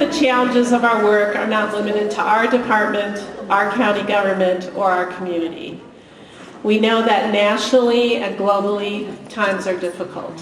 the challenges of our work are not limited to our department, our county government, or our community. We know that nationally and globally, times are difficult.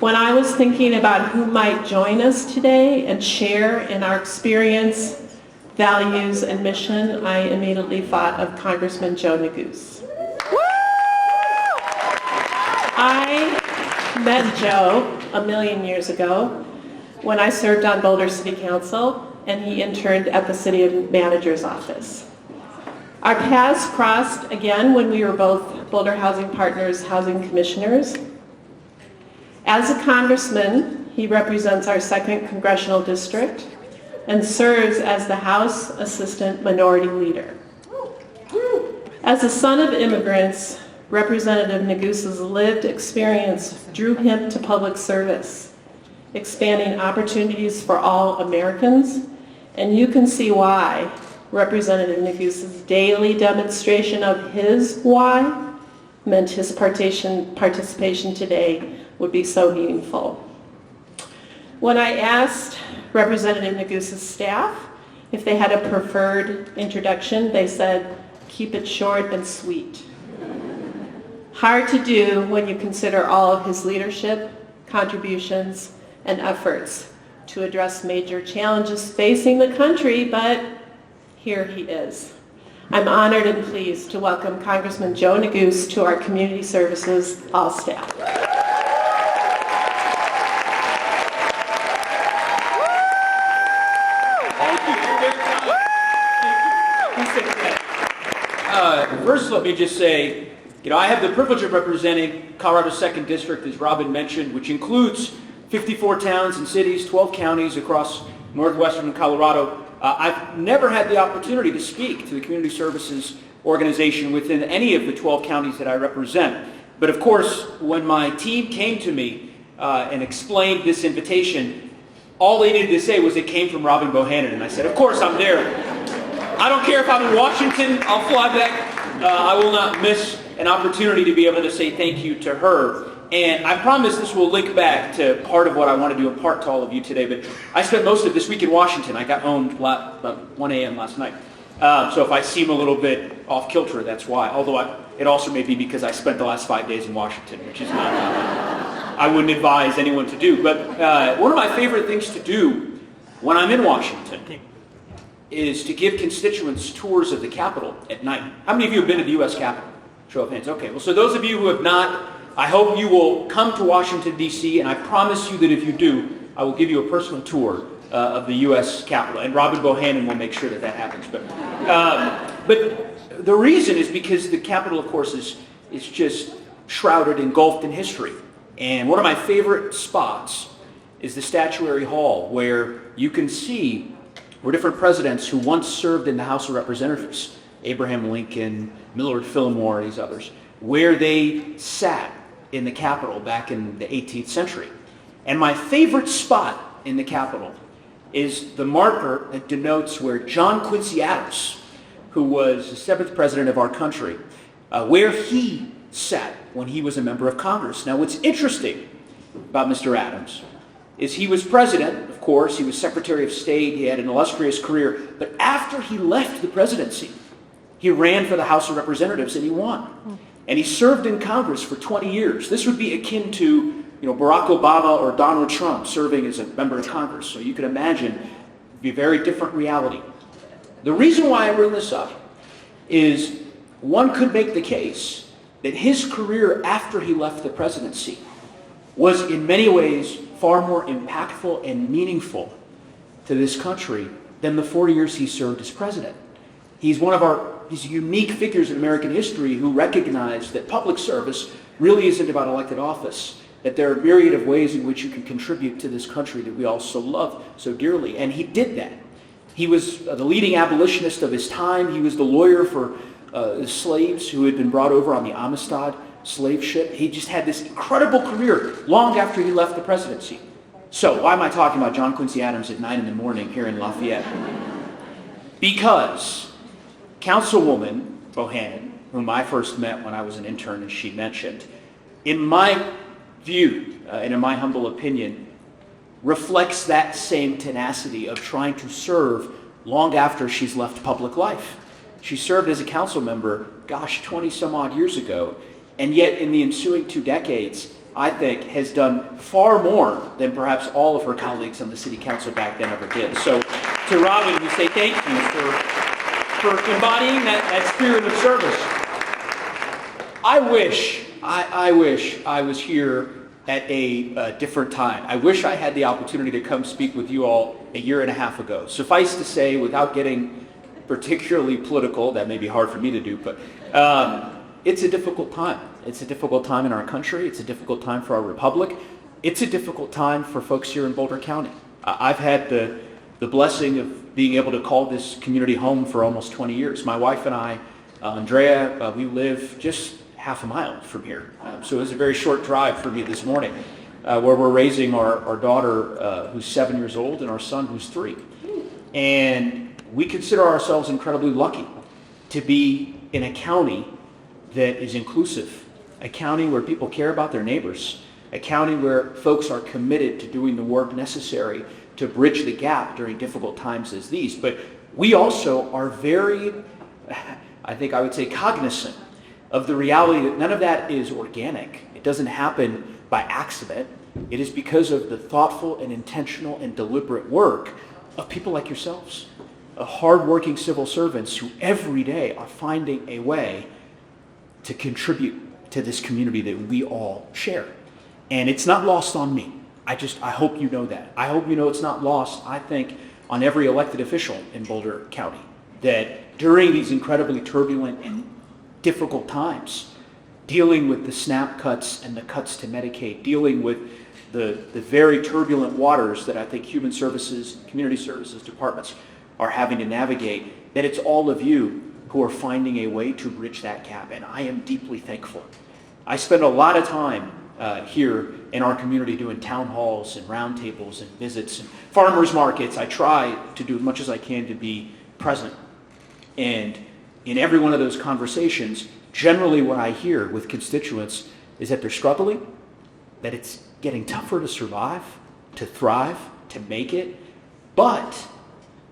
When I was thinking about who might join us today and share in our experience, values, and mission, I immediately thought of Congressman Joe Neguse. I met Joe a million years ago when I served on Boulder City Council and he interned at the City Manager's Office. Our paths crossed again when we were both Boulder Housing Partners housing commissioners. As a congressman, he represents our 2nd Congressional District and serves as the House Assistant Minority Leader. As a son of immigrants, Representative Neguse's lived experience drew him to public service, expanding opportunities for all Americans, and you can see why Representative Neguse's daily demonstration of his why meant his participation today would be so meaningful. When I asked Representative Neguse's staff if they had a preferred introduction, they said, "Keep it short and sweet." Hard to do when you consider all of his leadership, contributions, and efforts to address major challenges facing the country, but here he is. I'm honored and pleased to welcome Congressman Joe Neguse to our Community Services All Staff. First, let me just say, I have the privilege of representing Colorado's 2nd District, as Robin mentioned, which includes 54 towns and cities, 12 counties across northwestern Colorado. I've never had the opportunity to speak to the Community Services Organization within any of the 12 counties that I represent. But of course, when my team came to me and explained this invitation, all they needed to say was it came from Robin Bohannon. And I said, of course, I'm there. I don't care if I'm in Washington, I'll fly back. I will not miss an opportunity to be able to say thank you to her. And I promise this will link back to part of what I want to do impart to all of you today. But I spent most of this week in Washington. I got home about 1 a.m. last night. So if I seem a little bit off kilter, that's why. Although it also may be because I spent the last 5 days in Washington, which is not I wouldn't advise anyone to do. But one of my favorite things to do when I'm in Washington is to give constituents tours of the Capitol at night. How many of you have been to the U.S. Capitol? Show of hands. Okay, well, so those of you who have not, I hope you will come to Washington, D.C., and I promise you that if you do, I will give you a personal tour of the U.S. Capitol. And Robin Bohannon will make sure that that happens. But the reason is because the Capitol, of course, is just shrouded, engulfed in history. And one of my favorite spots is the Statuary Hall, where you can see where different presidents who once served in the House of Representatives, Abraham Lincoln, Millard Fillmore, these others, where they sat in the Capitol back in the 18th century. And my favorite spot in the Capitol is the marker that denotes where John Quincy Adams, who was the 7th president of our country, where he sat when he was a member of Congress. Now, what's interesting about Mr. Adams is he was president, of course, he was Secretary of State, he had an illustrious career, but after he left the presidency, he ran for the House of Representatives and he won. And he served in Congress for 20 years. This would be akin to Barack Obama or Donald Trump serving as a member of Congress. So you can imagine it would be a very different reality. The reason why I bring this up is one could make the case that his career after he left the presidency was in many ways far more impactful and meaningful to this country than the 40 years he served as president. He's one of these unique figures in American history who recognized that public service really isn't about elected office, that there are a myriad of ways in which you can contribute to this country that we all so love so dearly. And he did that. He was the leading abolitionist of his time. He was the lawyer for the slaves who had been brought over on the Amistad slave ship. He just had this incredible career long after he left the presidency. So why am I talking about John Quincy Adams at 9 in the morning here in Lafayette? Because Councilwoman Bohannon, whom I first met when I was an intern, as she mentioned, in my view and in my humble opinion, reflects that same tenacity of trying to serve long after she's left public life. She served as a council member, gosh, 20 some odd years ago, and yet in the ensuing 2 decades, I think, has done far more than perhaps all of her colleagues on the city council back then ever did. So to Robin, we say thank you for embodying that spirit of service. I wish I was here at a different time. I wish I had the opportunity to come speak with you all a year and a half ago. Suffice to say, without getting particularly political, that may be hard for me to do, but it's a difficult time. It's a difficult time in our country. It's a difficult time for our republic. It's a difficult time for folks here in Boulder County. I've had the blessing of being able to call this community home for almost 20 years. My wife and I, Andrea, we live just half a mile from here. So it was a very short drive for me this morning, where we're raising our daughter who's 7 years old and our son who's 3. And we consider ourselves incredibly lucky to be in a county that is inclusive, a county where people care about their neighbors, a county where folks are committed to doing the work necessary to bridge the gap during difficult times as these. But we also are very, I think I would say, cognizant of the reality that none of that is organic. It doesn't happen by accident. It is because of the thoughtful and intentional and deliberate work of people like yourselves, hardworking civil servants who every day are finding a way to contribute to this community that we all share. And it's not lost on me. I hope you know that. I hope you know it's not lost, I think, on every elected official in Boulder County, that during these incredibly turbulent and difficult times, dealing with the SNAP cuts and the cuts to Medicaid, dealing with the very turbulent waters that I think human services, community services departments are having to navigate, that it's all of you who are finding a way to bridge that gap, and I am deeply thankful. I spend a lot of time here in our community doing town halls and roundtables and visits and farmers markets. I try to do as much as I can to be present. And in every one of those conversations, generally what I hear with constituents is that they're struggling, that it's getting tougher to survive, to thrive, to make it, but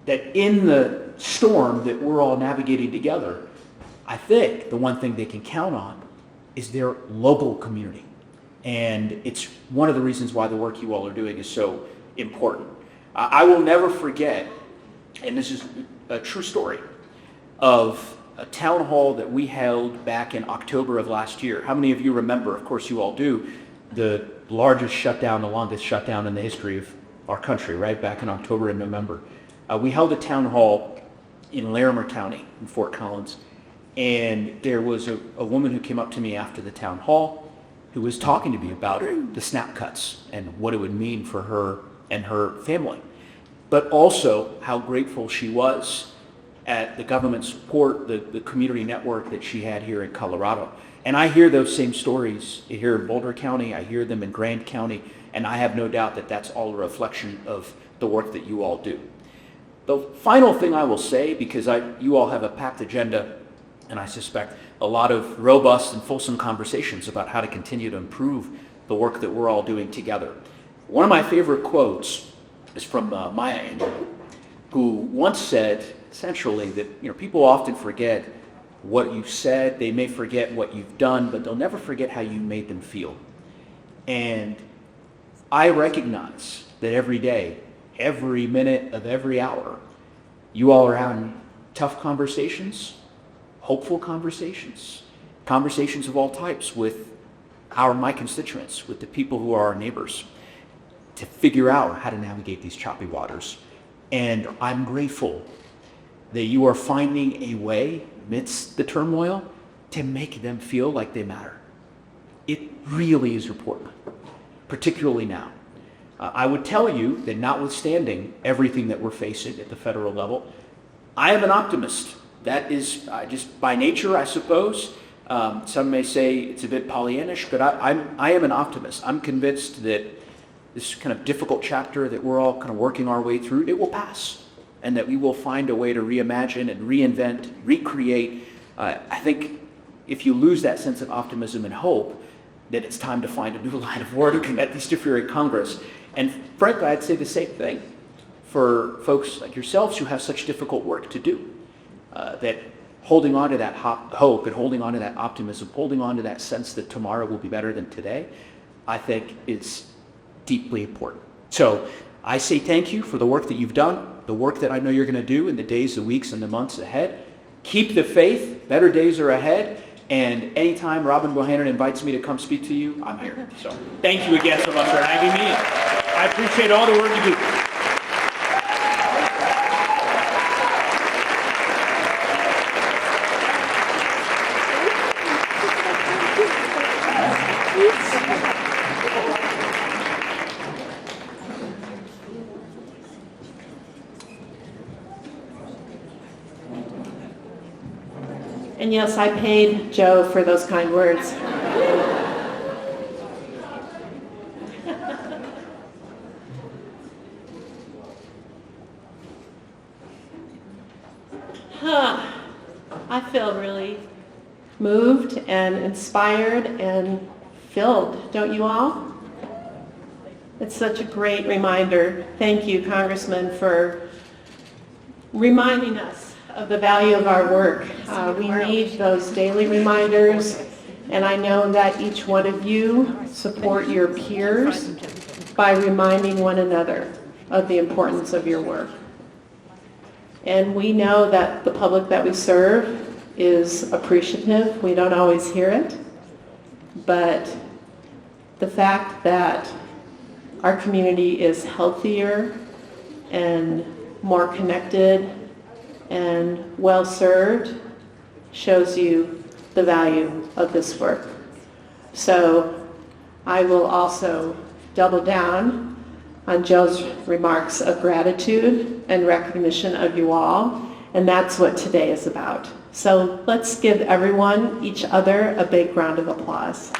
that in the storm that we're all navigating together, I think the one thing they can count on is their local community. And it's one of the reasons why the work you all are doing is so important. I will never forget, and this is a true story, of a town hall that we held back in October of last year. How many of you remember, of course you all do, the largest shutdown, the longest shutdown in the history of our country, right, back in October and November. We held a town hall in Larimer County in Fort Collins, and there was a woman who came up to me after the town hall who was talking to me about the SNAP cuts and what it would mean for her and her family, but also how grateful she was at the government support, the community network that she had here in Colorado. And I hear those same stories here in Boulder County, I hear them in Grand County, and I have no doubt that that's all a reflection of the work that you all do. The final thing I will say, because you all have a packed agenda, and I suspect a lot of robust and fulsome conversations about how to continue to improve the work that we're all doing together. One of my favorite quotes is from Maya Angelou, who once said, essentially, that people often forget what you've said, they may forget what you've done, but they'll never forget how you made them feel. And I recognize that every day, every minute of every hour, you all are having tough conversations, hopeful conversations, conversations of all types with my constituents, with the people who are our neighbors, to figure out how to navigate these choppy waters. And I'm grateful that you are finding a way amidst the turmoil to make them feel like they matter. It really is important, particularly now. I would tell you that notwithstanding everything that we're facing at the federal level, I am an optimist. That is just by nature, I suppose. Some may say it's a bit Pollyannish, but I am an optimist. I'm convinced that this kind of difficult chapter that we're all kind of working our way through, it will pass, and that we will find a way to reimagine and reinvent, recreate. I think if you lose that sense of optimism and hope, that it's time to find a new line of work at least if you're in Congress. And frankly, I'd say the same thing for folks like yourselves who have such difficult work to do, that holding on to that hope and holding on to that optimism, holding on to that sense that tomorrow will be better than today, I think is deeply important. So I say thank you for the work that you've done, the work that I know you're going to do in the days, the weeks, and the months ahead. Keep the faith. Better days are ahead. And anytime Robin Bohannon invites me to come speak to you, I'm here. So thank you again so much for having me. I appreciate all the work you do. And yes, I paid Joe for those kind words. I feel really moved and inspired and filled, don't you all? It's such a great reminder. Thank you, Congressman, for reminding us of the value of our work. We need those daily reminders, and I know that each one of you support your peers by reminding one another of the importance of your work. And we know that the public that we serve is appreciative. We don't always hear it, but the fact that our community is healthier and more connected and well served shows you the value of this work. So I will also double down on Joe's remarks of gratitude and recognition of you all, and that's what today is about. So let's give everyone, each other, a big round of applause.